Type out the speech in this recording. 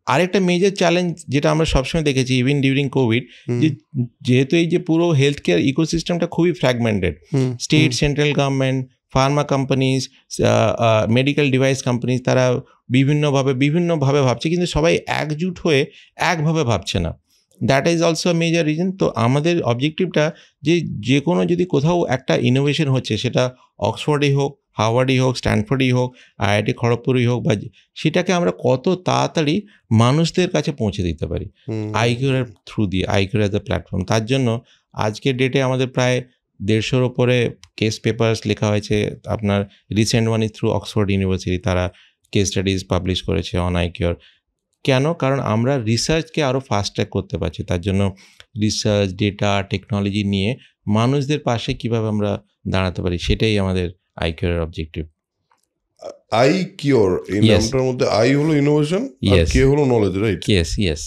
আরেকটা major challenge যেটা আমরা সবসময় দেখেছি ইভেন ডিউরিং কোভিড, যেহেতু এই যে পুরো হেলথ কেয়ার ইকোসিস্টেমটা খুবই fragmented, state, central government, Pharma companies, medical device companies, তারা বিভিন্নভাবে ভাবছে, কিন্তু সবাই একজুট হয়ে একভাবে ভাবছে না। That is also major reason. তো আমাদের অবজেক্টিভটা যে কোনো যদি কোথাও একটা ইনোভেশন হচ্ছে, সেটা অক্সফোর্ডেই হোক, হাওয়ার্ডই হোক, স্ট্যানফোর্ডই হোক, আইআইটি খড়গপুরই হোক, বা সেটাকে আমরা কত তাড়াতাড়ি মানুষদের কাছে পৌঁছে দিতে পারি আইকিউর থ্রু দিয়ে, আইকিউর অ্যাজ এ প্ল্যাটফর্ম। তার জন্য আজকের ডেটে আমাদের প্রায় 150-র ওপরে কেস পেপার্স লেখা হয়েছে। আপনার recent one is through Oxford university, তারা কেস স্টাডিজ পাবলিশ করেছে অন আইকিউর। কেন? কারণ আমরা রিসার্চকে আরও ফাস্ট ট্র্যাক করতে পারছি। তার জন্য রিসার্চ, ডেটা, টেকনোলজি নিয়ে মানুষদের পাশে কীভাবে আমরা দাঁড়াতে পারি, সেটাই আমাদের আইকিউরের অবজেক্টিভ। আইকিউর এই নামটার মধ্যে আই হলো ইনোভেশন আর কে হলো নলেজ, রাইট? ইয়েস।